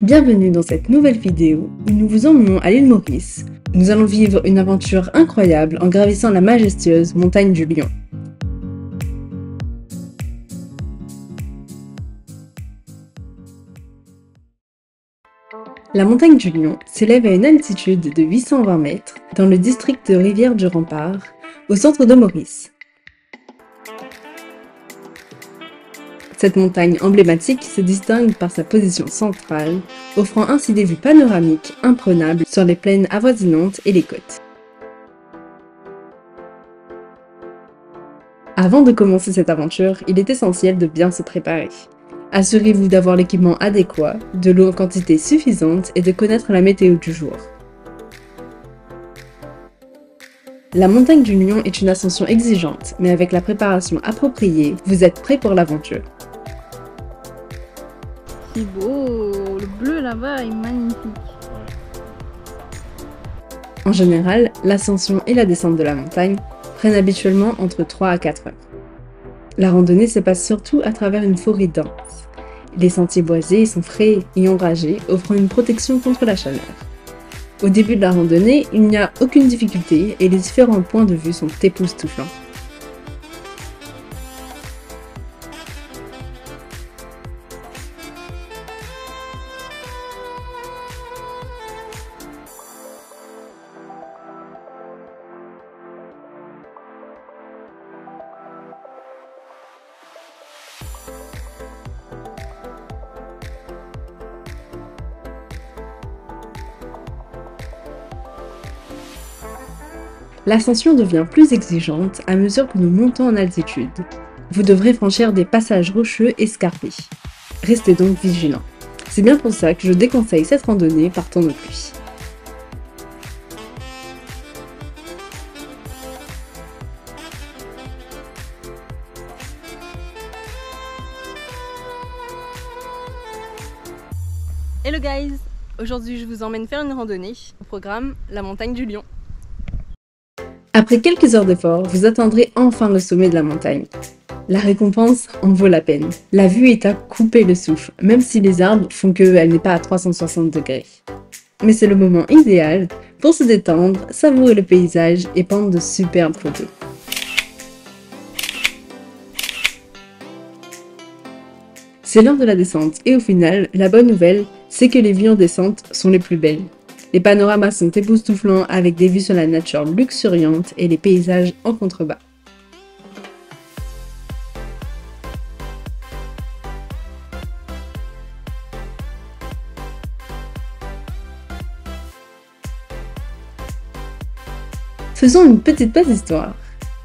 Bienvenue dans cette nouvelle vidéo où nous vous emmenons à l'île Maurice. Nous allons vivre une aventure incroyable en gravissant la majestueuse montagne du Lion. La montagne du Lion s'élève à une altitude de 820 mètres dans le district de Rivière-du-Rempart, au centre de Maurice. Cette montagne emblématique se distingue par sa position centrale, offrant ainsi des vues panoramiques imprenables sur les plaines avoisinantes et les côtes. Avant de commencer cette aventure, il est essentiel de bien se préparer. Assurez-vous d'avoir l'équipement adéquat, de l'eau en quantité suffisante et de connaître la météo du jour. La montagne du Lion est une ascension exigeante, mais avec la préparation appropriée, vous êtes prêt pour l'aventure. C'est beau, le bleu là-bas est magnifique. En général, l'ascension et la descente de la montagne prennent habituellement entre 3 à 4 heures. La randonnée se passe surtout à travers une forêt dense. Les sentiers boisés sont frais et ombragés, offrant une protection contre la chaleur. Au début de la randonnée, il n'y a aucune difficulté et les différents points de vue sont époustouflants. L'ascension devient plus exigeante à mesure que nous montons en altitude. Vous devrez franchir des passages rocheux escarpés. Restez donc vigilants. C'est bien pour ça que je déconseille cette randonnée par temps de pluie. Hello guys! Aujourd'hui je vous emmène faire une randonnée. Au programme, la montagne du Lion. Après quelques heures d'effort, vous atteindrez enfin le sommet de la montagne. La récompense en vaut la peine. La vue est à couper le souffle, même si les arbres font qu'elle n'est pas à 360 degrés. Mais c'est le moment idéal pour se détendre, savourer le paysage et prendre de superbes photos. C'est l'heure de la descente et au final, la bonne nouvelle, c'est que les vues en descente sont les plus belles. Les panoramas sont époustouflants avec des vues sur la nature luxuriante et les paysages en contrebas. Faisons une petite page d'histoire.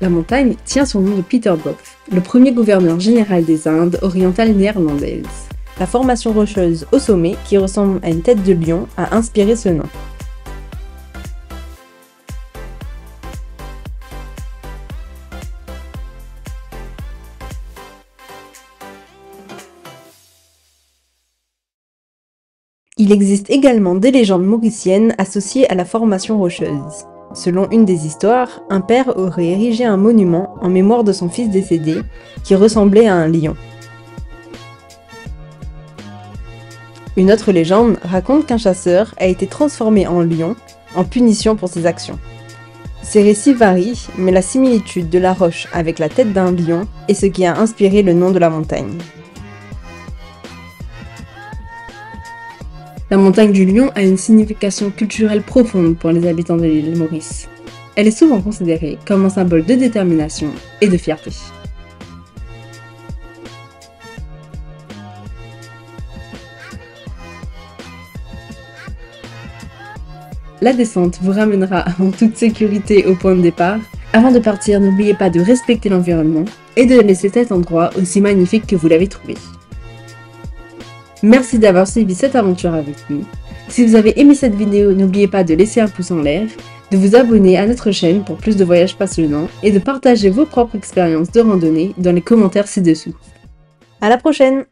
La montagne tient son nom de Peter Both, le premier gouverneur général des Indes orientales néerlandaises. La formation rocheuse au sommet, qui ressemble à une tête de lion, a inspiré ce nom. Il existe également des légendes mauriciennes associées à la formation rocheuse. Selon une des histoires, un père aurait érigé un monument en mémoire de son fils décédé, qui ressemblait à un lion. Une autre légende raconte qu'un chasseur a été transformé en lion en punition pour ses actions. Ces récits varient, mais la similitude de la roche avec la tête d'un lion est ce qui a inspiré le nom de la montagne. La montagne du Lion a une signification culturelle profonde pour les habitants de l'île Maurice. Elle est souvent considérée comme un symbole de détermination et de fierté. La descente vous ramènera en toute sécurité au point de départ. Avant de partir, n'oubliez pas de respecter l'environnement et de laisser cet endroit aussi magnifique que vous l'avez trouvé. Merci d'avoir suivi cette aventure avec nous. Si vous avez aimé cette vidéo, n'oubliez pas de laisser un pouce en l'air, de vous abonner à notre chaîne pour plus de voyages passionnants et de partager vos propres expériences de randonnée dans les commentaires ci-dessous. À la prochaine!